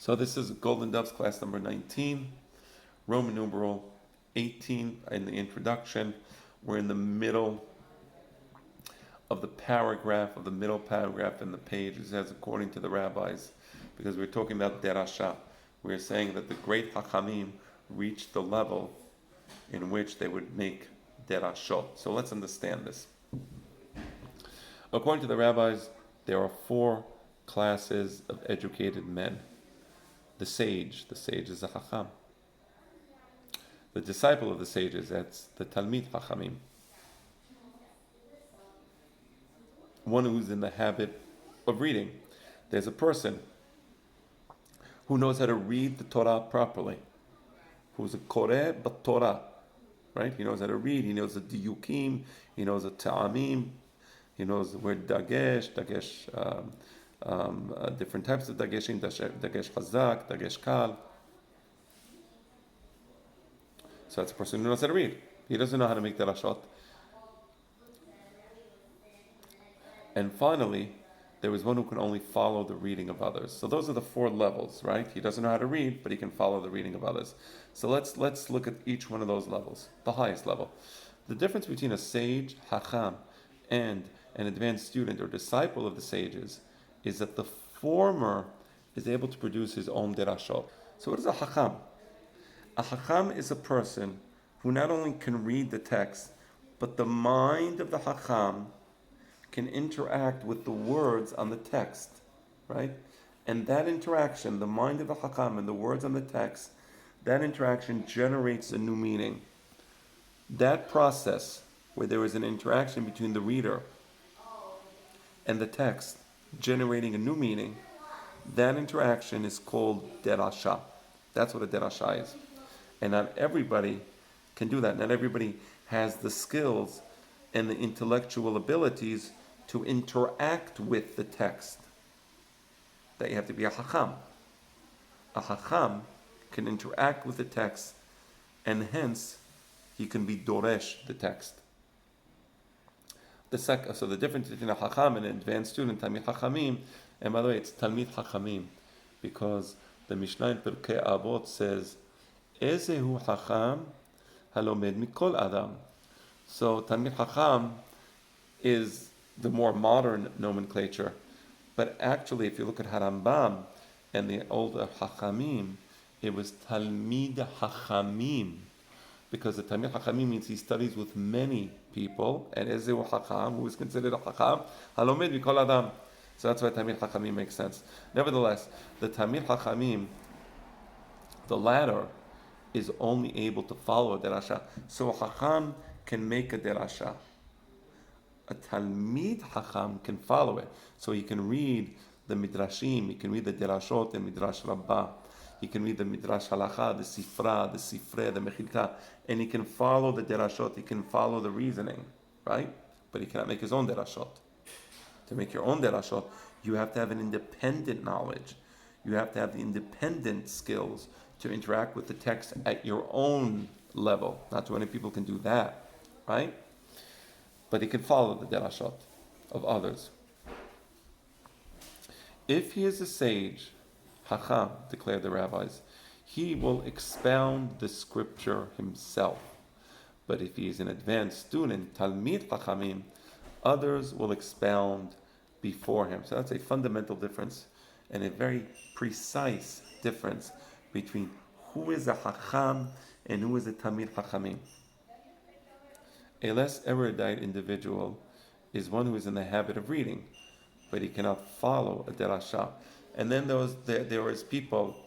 So this is Golden Doves class number 19, Roman numeral 18 in the introduction. We're in the middle of the paragraph, of the middle paragraph in the page. It says, according to the rabbis, because we're talking about Derasha. We're saying that the great Hachamim reached the level in which they would make Derashot. So let's understand this. According to the rabbis, there are four classes of educated men. The sage is a Chacham. The disciple of the sages, that's the Talmid Chachamim. One who's in the habit of reading. There's a person who knows how to read the Torah properly, who's a Koreh B'Torah, right? He knows how to read, he knows the Diyukim, he knows the Ta'amim, he knows the word Dagesh, different types of Dageshim, Dagesh Chazak, Dagesh Kal. So that's a person who knows how to read. He doesn't know how to make Derashot. And finally, there is one who can only follow the reading of others. So those are the four levels, right? He doesn't know how to read, but he can follow the reading of others. So let's look at each one of those levels, the highest level. The difference between a sage, Hacham, and an advanced student or disciple of the sages is that the former is able to produce his own derashot. So what is a Hacham? A Hacham is a person who not only can read the text, but the mind of the Hacham can interact with the words on the text, right? And that interaction, the mind of the Hakam and the words on the text, that interaction generates a new meaning. That process, where there is an interaction between the reader and the text, generating a new meaning, that interaction is called Derasha. That's what a Derasha is. And not everybody can do that. Not everybody has the skills and the intellectual abilities to interact with the text. That you have to be a Hacham. A Hacham can interact with the text, and hence he can be Doresh the text. So the difference between a Hacham and an advanced student, Talmid Chachamim, and by the way, it's Talmid Chachamim, because the Mishnah in Pirkei Avot says, Ezehu Hacham halomed mikol Adam. So Talmid Chacham is the more modern nomenclature, but actually, if you look at Harambam and the older Hachamim, it was Talmid Hachamim, because the Talmid Hachamim means he studies with many people, and Ezehu Hacham, who is considered a Hacham, halomed mikol Adam. So that's why Talmid Hachamim makes sense. Nevertheless, the Talmid Hachamim, the latter, is only able to follow a derasha. So a Hacham can make a derasha. A Talmid Hacham can follow it. So he can read the Midrashim, he can read the Derashot, the Midrash Rabbah, he can read the Midrash Halacha, the Sifra, the Sifrei, the Mechilta, and he can follow the Derashot, he can follow the reasoning, right? But he cannot make his own Derashot. To make your own Derashot, you have to have an independent knowledge. You have to have the independent skills to interact with the text at your own level. Not too many people can do that, right? But he can follow the derashot of others. If he is a sage, Hacham, declared the rabbis, he will expound the scripture himself. But if he is an advanced student, Talmid Chachamim, others will expound before him. So that's a fundamental difference and a very precise difference between who is a Hacham and who is a Talmid Chachamim. A less erudite individual is one who is in the habit of reading, but he cannot follow a derasha. And then there is people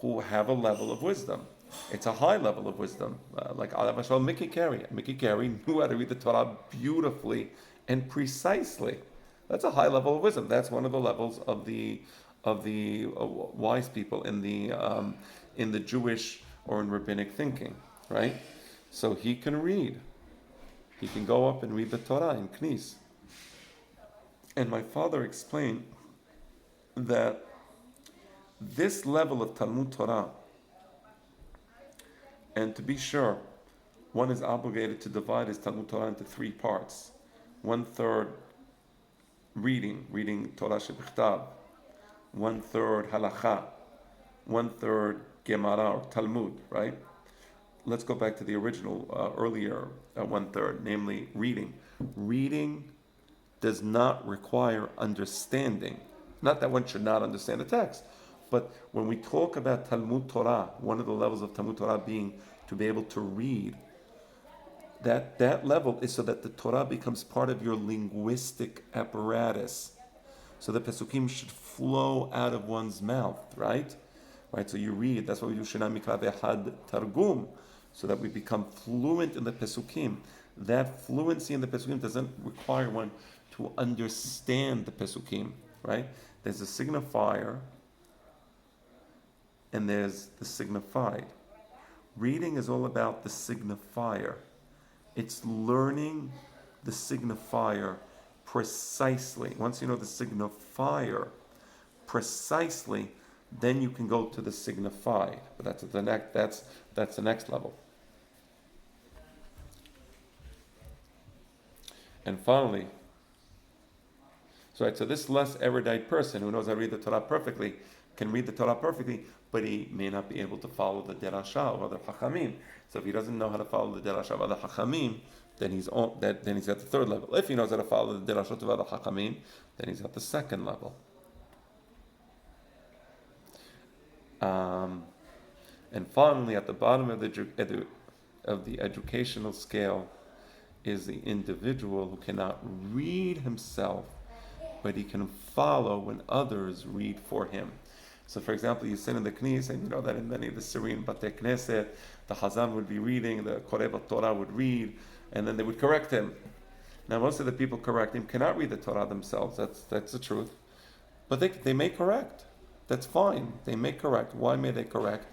who have a level of wisdom. It's a high level of wisdom, like Mashal Mickey Carey. Mickey Carey knew how to read the Torah beautifully and precisely. That's a high level of wisdom. That's one of the levels of the wise people in the Jewish or in rabbinic thinking, right? So he can read. He can go up and read the Torah in Knis. And my father explained that this level of Talmud Torah, and to be sure, one is obligated to divide his Talmud Torah into three parts. 1/3 reading Torah shebichtav, 1/3 halacha, 1/3 Gemara or Talmud, right? Let's go back to the original, earlier 1/3, namely reading. Reading does not require understanding. Not that one should not understand the text, but when we talk about Talmud Torah, one of the levels of Talmud Torah being to be able to read, that level is so that the Torah becomes part of your linguistic apparatus. So the Pesukim should flow out of one's mouth, right? Right, so you read, that's why we do Shana Mikra Ve'Had Targum, so that we become fluent in the Pesukim. That fluency in the Pesukim doesn't require one to understand the Pesukim, right? There's a signifier and there's the signified. Reading is all about the signifier. It's learning the signifier precisely. Once you know the signifier precisely, then you can go to the signified. But that's the next level. And finally, so this less erudite person who knows how to read the Torah perfectly can read the Torah perfectly, but he may not be able to follow the Derasha of other Chachamim. So if he doesn't know how to follow the Derasha of other Chachamim, then he's at the third level. If he knows how to follow the Derashot of other Chachamim, then he's at the second level. And finally, at the bottom of the educational scale is the individual who cannot read himself, but he can follow when others read for him. So, for example, you sit in the Knesset, and you know that in many of the Syrian Batei Knesset, the Hazan would be reading, the Koreh Torah would read, and then they would correct him. Now, most of the people correcting him cannot read the Torah themselves. That's the truth. But they may correct. That's fine. They may correct. Why may they correct?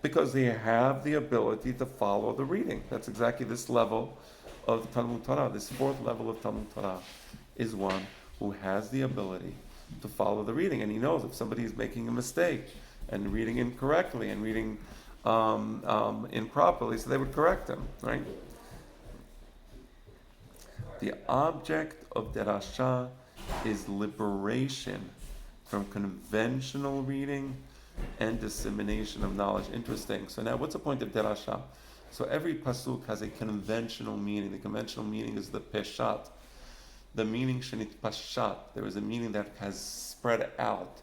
Because they have the ability to follow the reading. That's exactly this level of Talmud Torah. This fourth level of Talmud Torah is one who has the ability to follow the reading, and he knows if somebody is making a mistake and reading incorrectly and reading improperly, so they would correct him, right? The object of Derasha is liberation from conventional reading and dissemination of knowledge. Interesting. So now, what's the point of Derasha? So every pasuk has a conventional meaning. The conventional meaning is the peshat. The meaning shenit pashat. There is a meaning that has spread out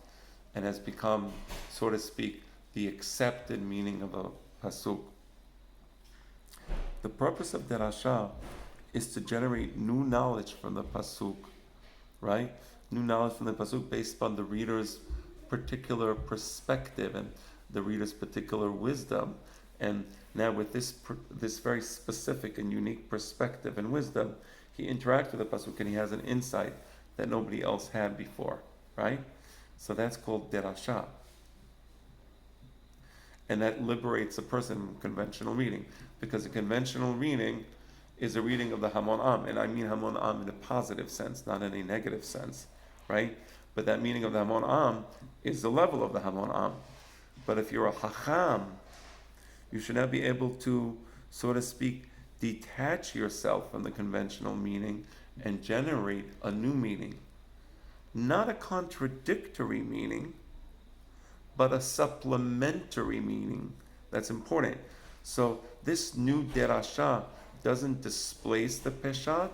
and has become, so to speak, the accepted meaning of a pasuk. The purpose of Derasha is to generate new knowledge from the pasuk, right? New knowledge from the pasuk based on the reader's particular perspective and the reader's particular wisdom. And now with this very specific and unique perspective and wisdom, he interacts with the pasuk and he has an insight that nobody else had before, right? So that's called Derasha. And that liberates a person from conventional reading, because a conventional reading is a reading of the Hamon Am, and I mean Hamon Am in a positive sense, not in a negative sense, right? But that meaning of the Hamon Am is the level of the Hamon Am. But if you're a Chacham, you should now be able to, so to speak, detach yourself from the conventional meaning and generate a new meaning. Not a contradictory meaning, but a supplementary meaning. That's important. So this new Derasha doesn't displace the Peshat,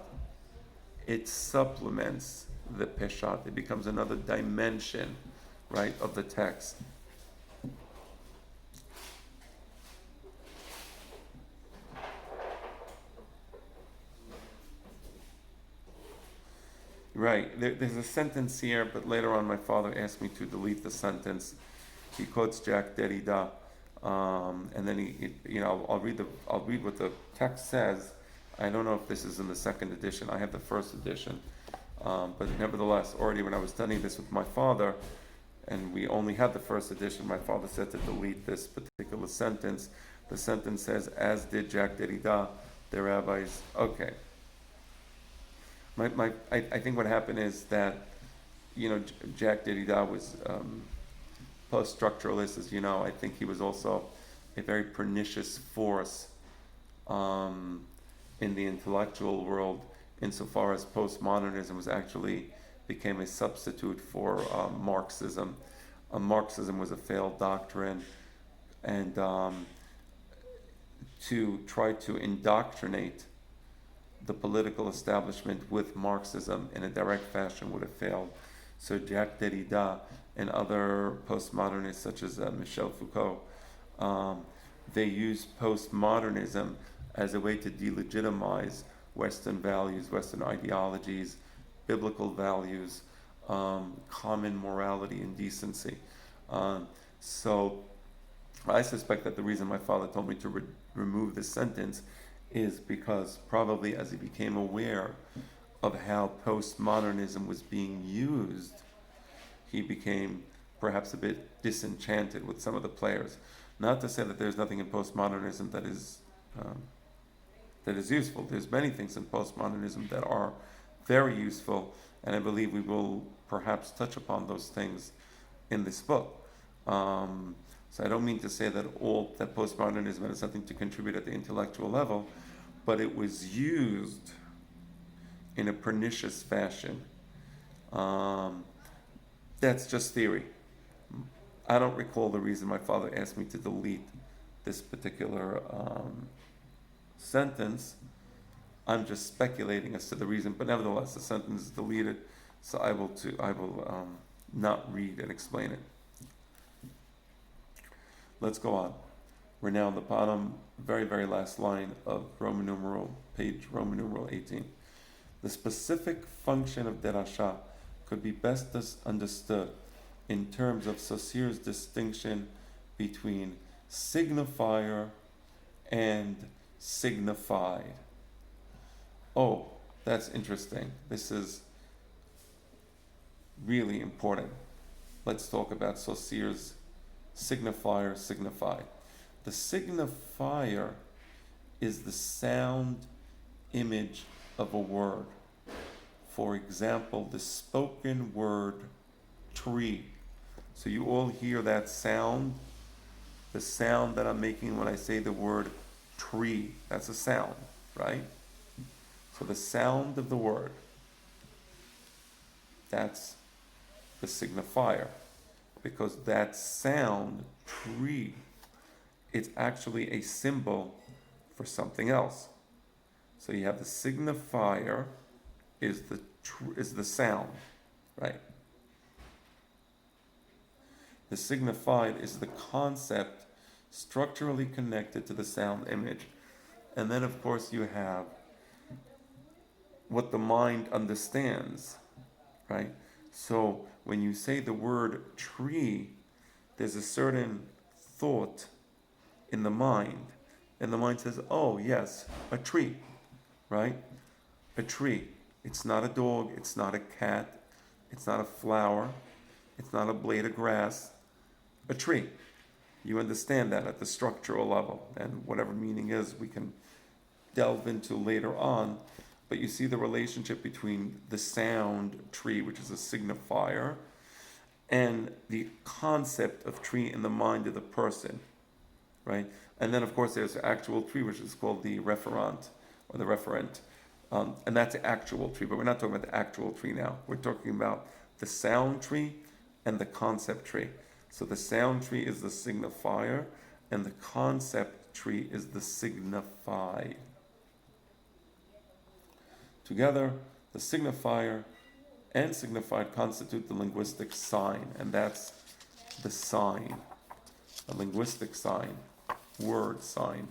it supplements the Peshat. It becomes another dimension, right, of the text. Right, there's a sentence here, but later on my father asked me to delete the sentence. He quotes Jack Derrida, and then I'll read what the text says. I don't know if this is in the second edition. I have the first edition, but nevertheless, already when I was studying this with my father, and we only had the first edition, my father said to delete this particular sentence. The sentence says, "As did Jack Derrida, the rabbis." Okay. I think what happened is that, Jack Derrida was post-structuralist, as you know. I think he was also a very pernicious force in the intellectual world, insofar as postmodernism became a substitute for Marxism. Marxism was a failed doctrine, and to try to indoctrinate the political establishment with Marxism in a direct fashion would have failed. So Jacques Derrida and other postmodernists such as Michel Foucault, they use postmodernism as a way to delegitimize Western values, Western ideologies, biblical values, common morality and decency. So I suspect that the reason my father told me to remove this sentence is because probably as he became aware of how postmodernism was being used, he became perhaps a bit disenchanted with some of the players. Not to say that there's nothing in postmodernism that is useful. There's many things in postmodernism that are very useful, and I believe we will perhaps touch upon those things in this book. So I don't mean to say that postmodernism has something to contribute at the intellectual level, but it was used in a pernicious fashion. That's just theory. I don't recall the reason my father asked me to delete this particular sentence. I'm just speculating as to the reason, but nevertheless, the sentence is deleted, so I will not read and explain it. Let's go on. We're now on the bottom, very, very last line of Roman numeral 18. The specific function of Derasha could be best understood in terms of Saussure's distinction between signifier and signified. Oh, that's interesting. This is really important. Let's talk about Saussure's signifier, signified. The signifier is the sound image of a word. For example, the spoken word tree. So you all hear that sound, the sound that I'm making when I say the word tree. That's a sound, right? So the sound of the word, that's the signifier. Because that sound, tree, it's actually a symbol for something else. So you have the signifier is the sound, right? The signified is the concept structurally connected to the sound image. And then of course you have what the mind understands, right? So when you say the word tree, there's a certain thought in the mind. And the mind says, oh yes, a tree, right? A tree. It's not a dog, it's not a cat, it's not a flower, it's not a blade of grass, a tree. You understand that at the structural level, and whatever meaning is, we can delve into later on. But you see the relationship between the sound tree, which is a signifier, and the concept of tree in the mind of the person, right? And then, of course, there's the actual tree, which is called the referent, or the referent. And that's the actual tree, but we're not talking about the actual tree now. We're talking about the sound tree and the concept tree. So the sound tree is the signifier, and the concept tree is the signified. Together, the signifier and signified constitute the linguistic sign, and that's the sign, a linguistic sign, word sign.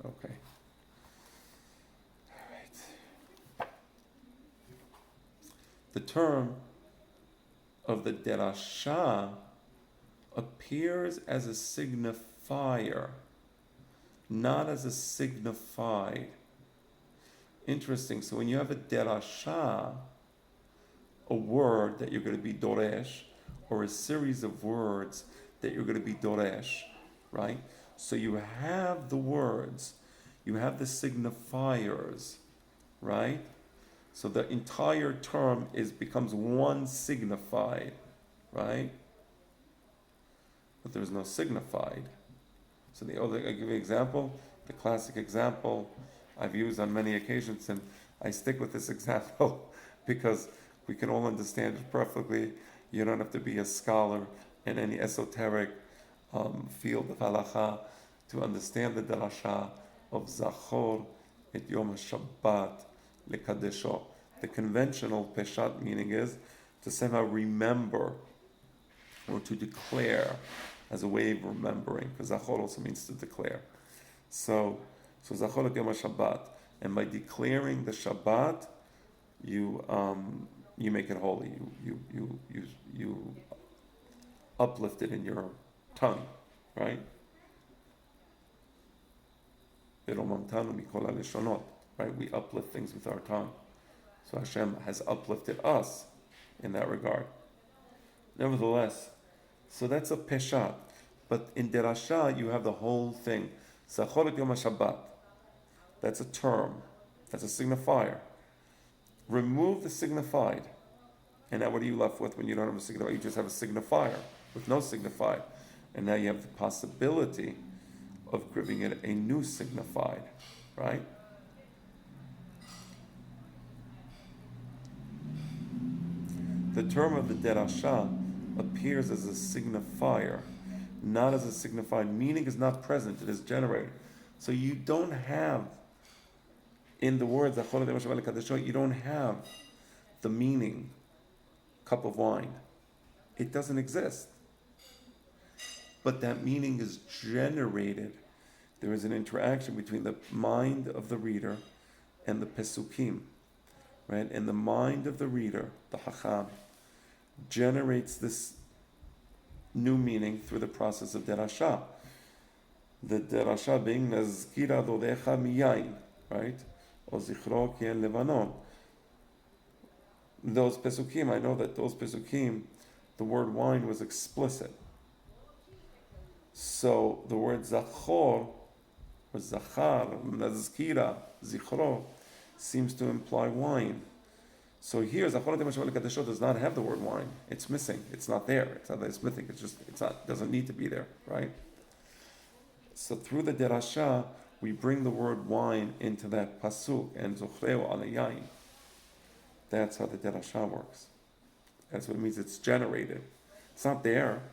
Okay. All right. The term of the Derasha appears as a signifier, not as a signified. Interesting. So when you have a Derasha, a word that you're going to be Doresh, or a series of words that you're going to be Doresh, right? So you have the words, you have the signifiers, right? So the entire term becomes one signified, right? But there's no signified. So I'll give you an example. The classic example I've used on many occasions, and I stick with this example because we can all understand it perfectly. You don't have to be a scholar in any esoteric field of halacha to understand the derasha of Zachor et Yom HaShabbat lekadesho. The conventional peshat meaning is to somehow remember or to declare as a way of remembering, because Zachor also means to declare. So Zachor et Yom HaShabbat, and by declaring the Shabbat, you make it holy. You uplift it in your tongue, right? Right? We uplift things with our tongue. So Hashem has uplifted us in that regard. Nevertheless, so that's a peshat. But in Derasha, you have the whole thing. Zachor et Yom HaShabbat. That's a term. That's a signifier. Remove the signified. And now what are you left with when you don't have a signifier? You just have a signifier with no signified. And now you have the possibility of giving it a new signified, right? The term of the Derasha appears as a signifier, not as a signified. Meaning is not present, it is generated. So you don't have, in the words, you don't have the meaning, cup of wine. It doesn't exist. But that meaning is generated. There is an interaction between the mind of the reader and the pesukim, right? And the mind of the reader, the hacham, generates this new meaning through the process of derasha. The derasha being nazkira dodecha miyain, right? O zichro kien levanon. Those pesukim, I know that those pesukim, the word wine was explicit. So the word zachor, or zachar, nazkira, zichro, seems to imply wine. So here, Zachor does not have the word wine. It's missing. It's not there. It's not that it's missing. Doesn't need to be there, right? So through the derasha, we bring the word wine into that pasuk and zochreu alayayin. That's how the derasha works. That's what it means. It's generated. It's not there.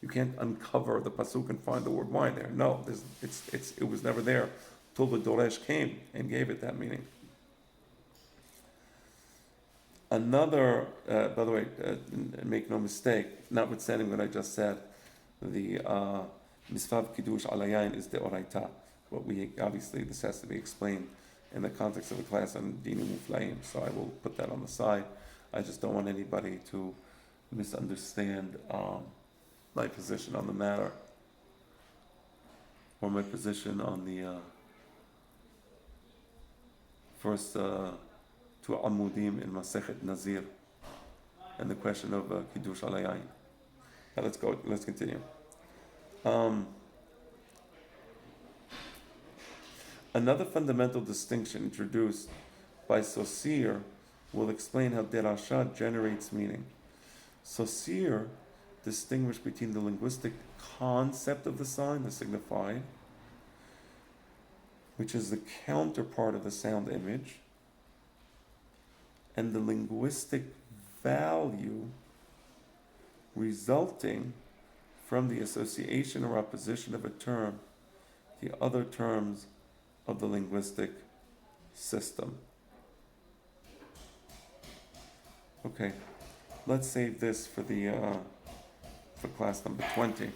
You can't uncover the pasuk and find the word wine there. No, it was never there till the Doresh came and gave it that meaning. Another, by the way, make no mistake, notwithstanding what I just said, the Misvav Kiddush Alayayin is the Oraita. But obviously this has to be explained in the context of a class on Dinim Muflaim, so I will put that on the side. I just don't want anybody to misunderstand my position on the matter, or my position on the first two Amudim in Masechet Nazir, and the question of Kiddush Alayayin. Now let's continue. Another fundamental distinction introduced by Saussure will explain how Derasha generates meaning. Saussure distinguished between the linguistic concept of the sign, the signified, which is the counterpart of the sound image, and the linguistic value resulting from the association or opposition of a term to other terms of the linguistic system. Okay, let's save this for class number 20.